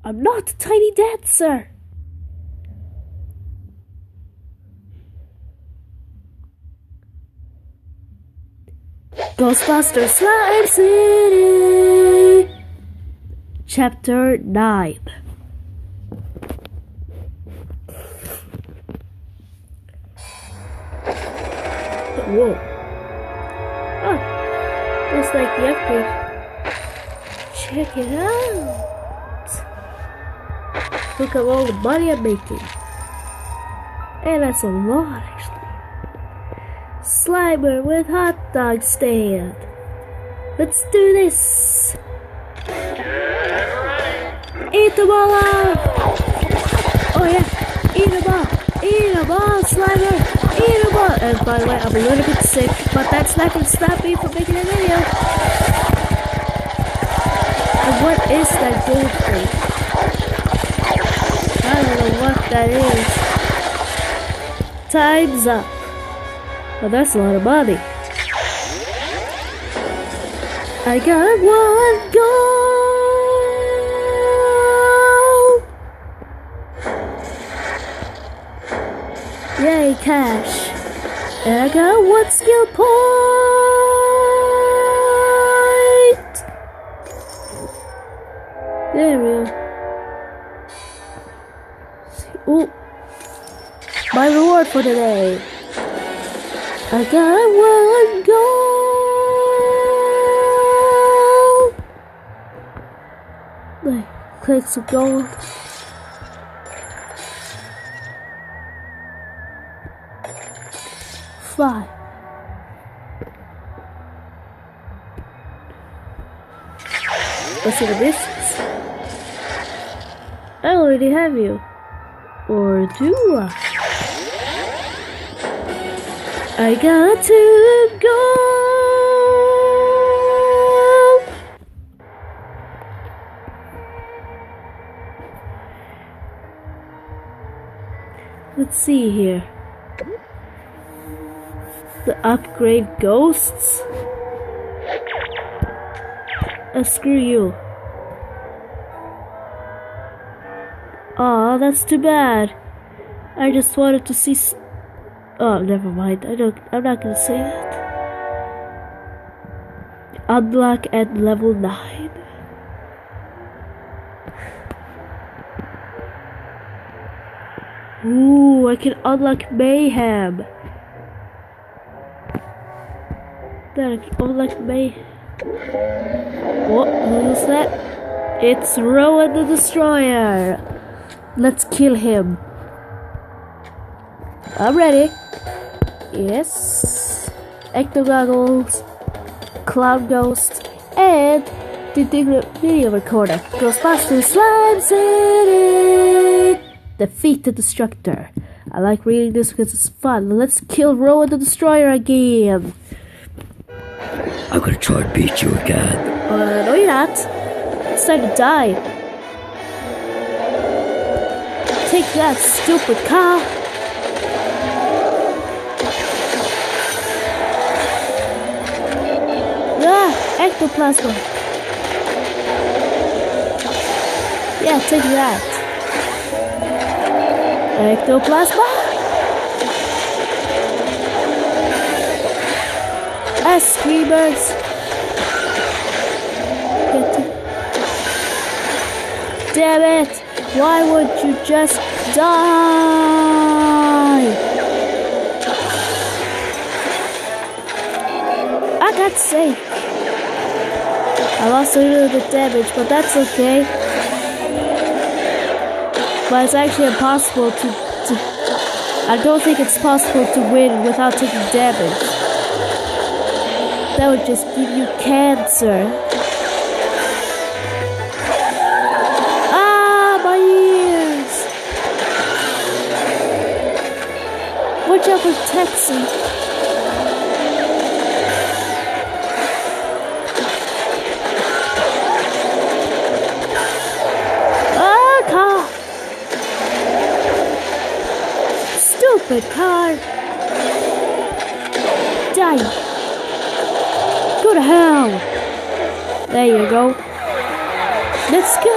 I'm not a tiny dancer. Ghostbusters Slime City! Chapter 9. Whoa. Oh, looks like the upgrade. Check it out. Look at all the money I'm making. And that's a lot, actually. Slimer with hot dog stand. Let's do this. Eat them all up. Oh yeah, eat them all. Eat them all, Slimer. Eat them all. And by the way, I'm a little bit sick, but that's not going to stop me from making a video. And what is that gold thing? I don't know what that is. Time's up. Well, that's a lot of money. I got one goal. Yay, cash. And I got one skill point. There we go. Oh, my reward for today. I got one goal. Like, click some gold. Five. Let's see the distance. I already have you. Or do I? I got to go. Let's see here. The upgrade ghosts? Screw you. Aw, that's too bad. I just wanted to see. Oh, never mind. I'm not gonna say that. Unlock at level 9. Ooh, I can unlock Mayhem. Then I can unlock Mayhem. What? Who's that? It's Rowan the Destroyer. Let's kill him. I'm ready. Yes. Ecto goggles, cloud ghost, and the video recorder. Ghostbusters Slime City. Defeat the Destructor. I like reading this because it's fun. Let's kill Rowan the Destroyer again. I'm gonna try and beat you again. No, you're not. It's time to die. Take that, stupid car. Ectoplasma. Yeah, take that. Ectoplasma. Screamers. Damn it. Why would you just die? I got safe. I lost a little bit of damage, but that's okay. But it's actually impossible to I don't think it's possible to win without taking damage. That would just give you cancer. Ah, my ears! Watch out for Texas. Stupid car! Die! Go to hell! There you go. Let's go!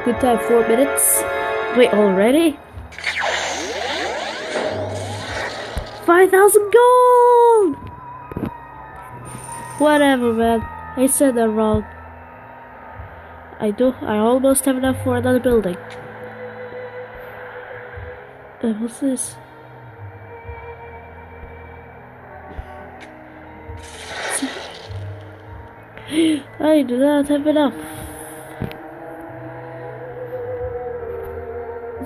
Good time, 4 minutes. Wait, already? 5,000 gold! Whatever, man. I said that wrong. I almost have enough for another building. What's this? I do not have enough.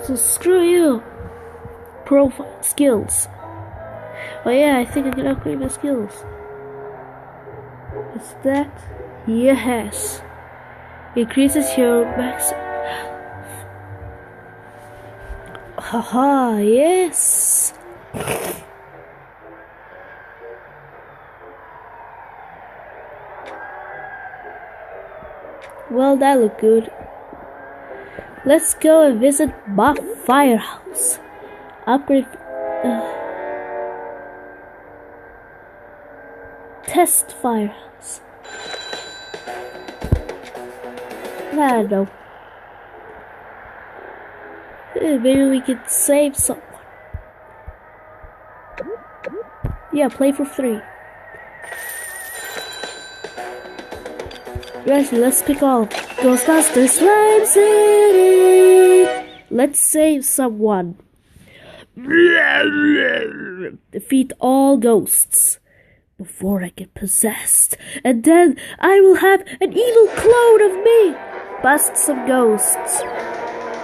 So screw you. Profile skills. Oh yeah, I think I can upgrade my skills. Is that? Yes. Increases your max. Haha, yes. Well, that looked good. Let's go and visit my firehouse. Upgrade. Test firehouse. I don't know. Maybe we could save someone. Yeah, play for 3. Actually, let's pick all. Ghostbusters Slime City! Let's save someone. Defeat all ghosts before I get possessed. And then I will have an evil clone of me. Bust some ghosts.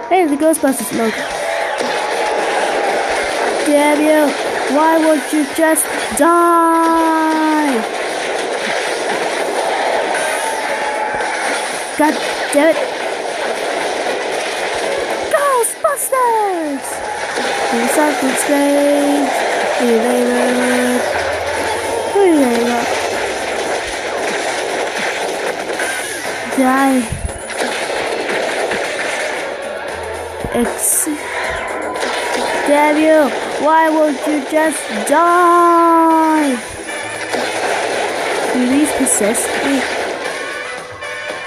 Hey, the Ghostbusters logo. Damn you! Why won't you just die? God damn it! Ghostbusters! Do something strange. Do they learn? Do they not? Die. Damn you! Why won't you just die? Do these possess me?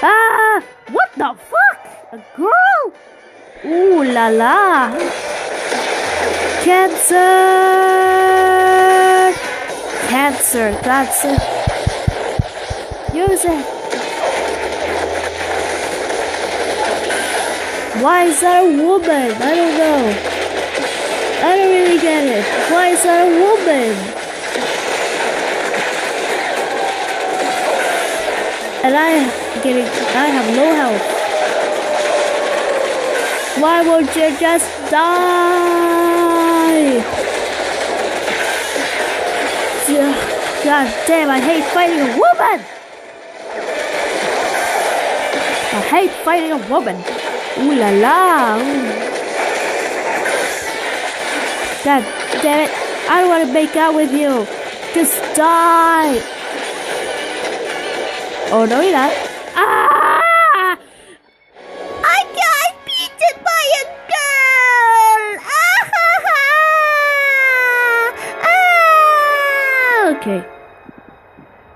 Ah! What the fuck? A girl? Ooh la la! Cancer! Cancer, that's it. Use it. Why is that a woman? I don't know. I don't really get it. Why is that a woman? And I have no health. Why won't you just die? God damn, I hate fighting a woman! I hate fighting a woman. Ooh la la. Ooh. God damn it. I don't want to make out with you. Just die. Oh, no, you're not. Ah! I got beaten by a girl. Ah! Okay.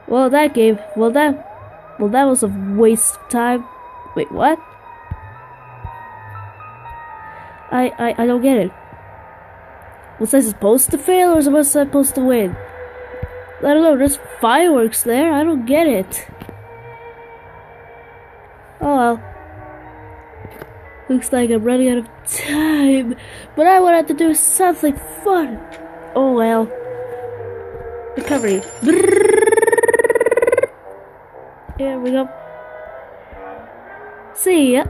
Well, that game. Well, that was a waste of time. Wait, what? I don't get it. Was I supposed to fail or was I supposed to win? I don't know, there's fireworks there. I don't get it. Oh well. Looks like I'm running out of time. But I wanted to do something fun. Oh well. Recovery. Here we go. See ya.